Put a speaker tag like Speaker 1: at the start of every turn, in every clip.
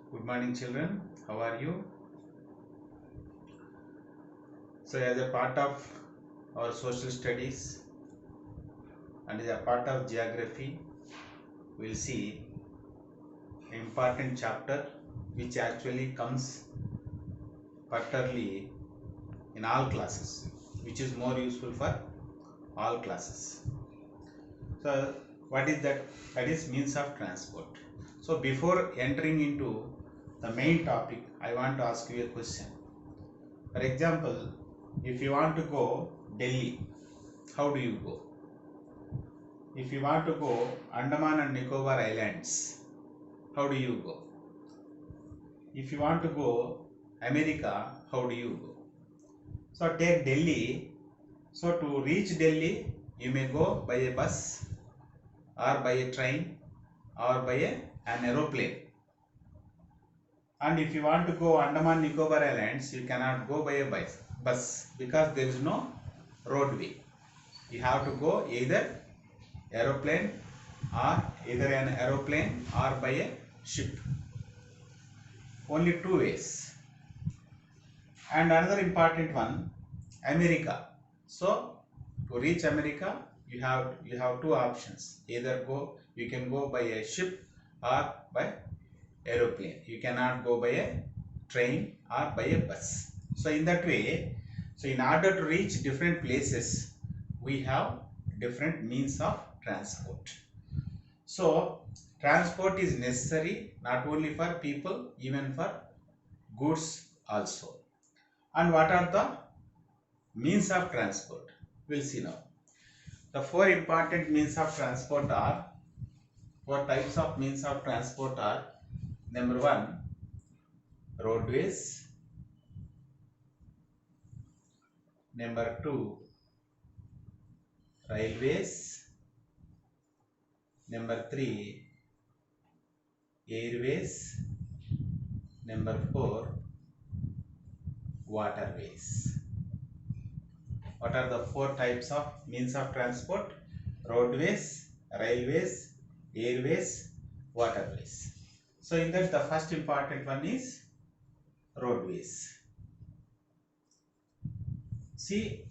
Speaker 1: Good morning, children. How are you? So, as a part of our social studies and as a part of geography, we'll see an important chapter which actually comes particularly in all classes, which is more useful for all classes. So, what is that? That is means of transport. So, before entering into the main topic, I want to ask you a question. For example, if you want to go Delhi, how do you go? If you want to go Andaman and Nicobar Islands, how do you go? If you want to go America, how do you go? So take Delhi. So to reach Delhi, you may go by a bus or by a train or by an aeroplane. And if you want to go Andaman Nicobar Islands, you cannot go by a bus because there is no roadway. You have to go either aeroplane or by a ship. Only two ways. And another important one, America. So to reach America, you have two options. Either you can go by a ship or by aeroplane. You cannot go by a train or by a bus. So in that way, so in order to reach different places, we have different means of transport. So transport is necessary not only for people, even for goods also. And what are the means of transport? We'll see now. The four important means of transport are, four types of means of transport are: number one, roadways; number two, railways; number three, airways; number four, waterways. What are the four types of means of transport? Roadways, railways, airways, waterways. So in that, the first important one is roadways. See,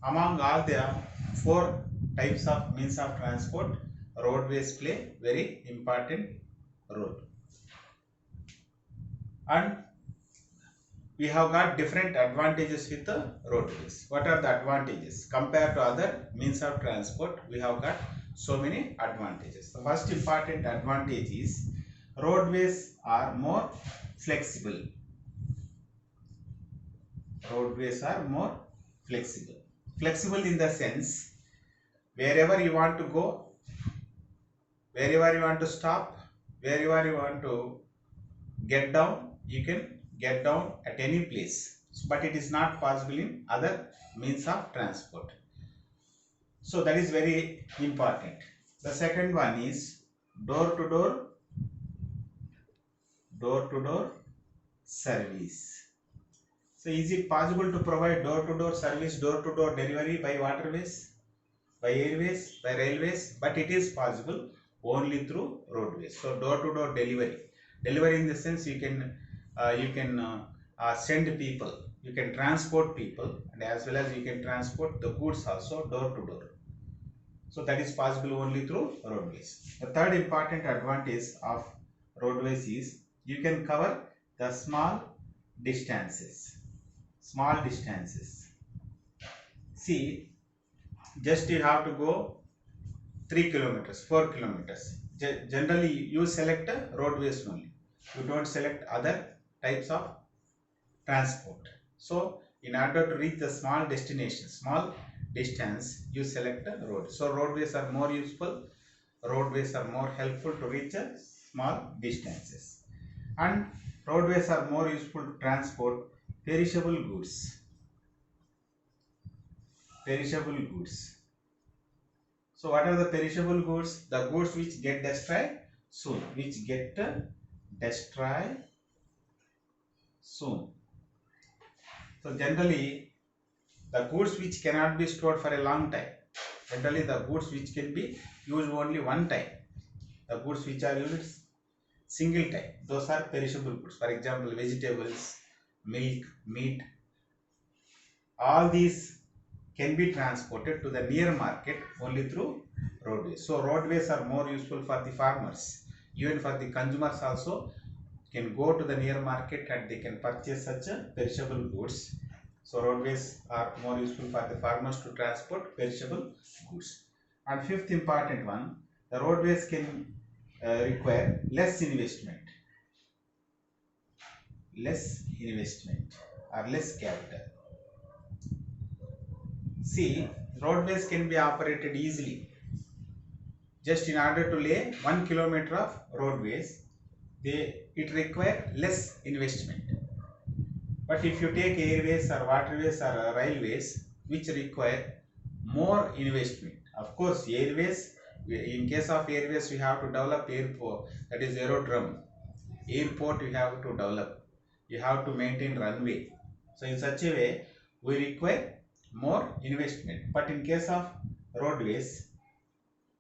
Speaker 1: among all the four types of means of transport, roadways play very important role. And we have got different advantages with the roadways. What are the advantages? Compared to other means of transport, we have got so many advantages. The first important advantage is roadways are more flexible. Roadways are more flexible. Flexible in the sense, wherever you want to go, wherever you want to stop, wherever you want to get down, you can get down at any place. But it is not possible in other means of transport. So that is very important. The second one is door to door service. So is it possible to provide door to door service, door to door delivery by waterways, by airways, by railways? But it is possible only through roadways. So door to door delivery in the sense you can send people, you can transport people, and as well as you can transport the goods also door to door. So that is possible only through roadways. The third important advantage of roadways is you can cover the small distances. Small distances. See, just you have to go 3 kilometers, 4 kilometers. Generally, you select roadways only. You don't select other types of transport. So, in order to reach the small destination, small distance, you select a road. So, roadways are more useful. Roadways are more helpful to reach small distances. And roadways are more useful to transport perishable goods. Perishable goods. So what are the perishable goods? The goods which get destroyed soon. Which get destroyed soon. So generally, the goods which cannot be stored for a long time. Generally, the goods which can be used only one time. The goods which are used single type, those are perishable goods. For example, vegetables, milk, meat, all these can be transported to the near market only through roadways. So roadways are more useful for the farmers, even for the consumers also can go to the near market and they can purchase such perishable goods. So roadways are more useful for the farmers to transport perishable goods. And fifth important one, the roadways can require less investment or less capital. See, roadways can be operated easily. Just in order to lay 1 kilometer of roadways, it require less investment. But if you take airways or waterways or railways, which require more investment. Of course, airways, in case of airways, we have to develop airport, that is aerodrome. Airport we have to develop. You have to maintain runway. So in such a way, we require more investment. But in case of roadways,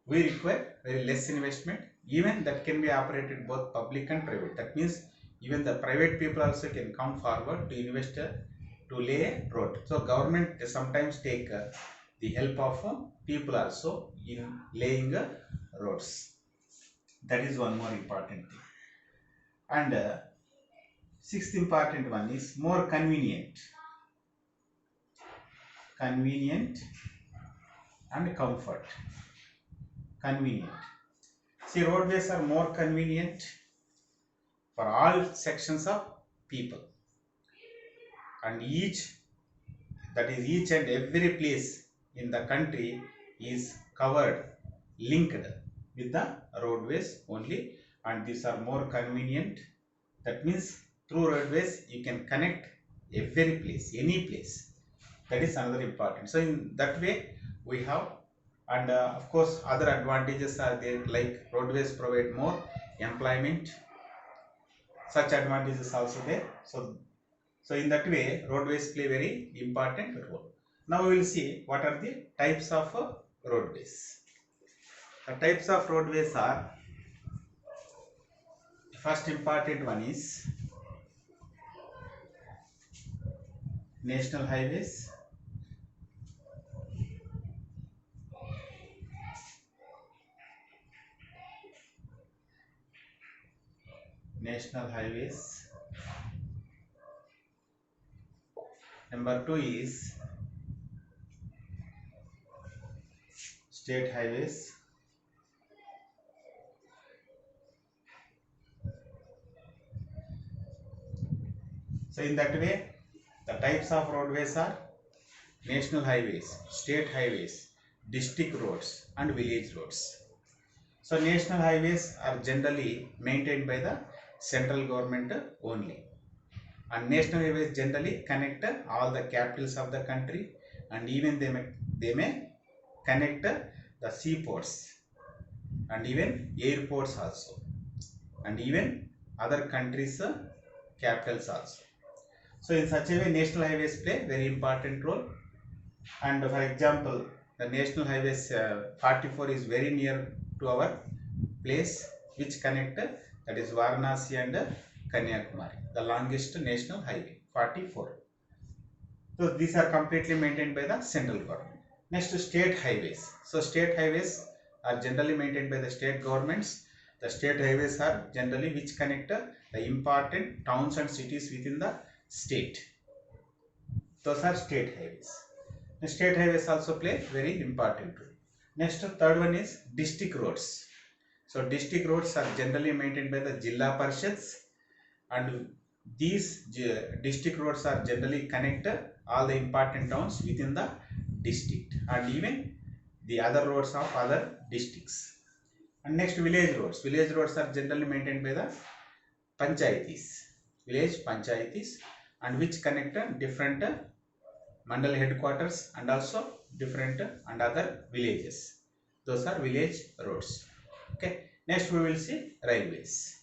Speaker 1: we require very less investment. Even that can be operated both public and private. That means even the private people also can come forward to invest to lay a road. So government sometimes take the help of people also in laying roads. That is one more important thing. And sixth important one is more convenient and comfort. Convenient. See, roadways are more convenient for all sections of people, and each and every place in the country is covered, linked with the roadways only, and these are more convenient. That means through roadways you can connect every place, any place. That is another important. So in that way we have, and of course other advantages are there, like roadways provide more employment. Such advantages also there. So in that way roadways play very important role. Now we will see what are the types of roadways. The types of roadways are, first important one is national highways, Number 2 is state highways. So in that way the types of roadways are national highways, state highways, district roads and village roads. So national highways are generally maintained by the central government only, and national highways generally connect all the capitals of the country, and even they may connect the seaports and even airports also, and even other countries capitals also. So in such a way national highways play very important role. And for example, the national highways 44 is very near to our place, which connect, that is Varanasi and Kanyakumari, the longest national highway 44. So these are completely maintained by the central government. Next, state highways. So state highways are generally maintained by the state governments. The state highways are generally which connect the important towns and cities within the state. Those are state highways. The state highways also play very important role. Next, third one is district roads. So district roads are generally maintained by the Jilla Parishads, and these district roads are generally connect all the important towns within the district and even the other roads of other districts. And next, village roads. Village roads are generally maintained by the panchayatis, village panchayatis, and which connect different mandal headquarters and also different and other villages. Those are village roads. Okay. Next we will see railways.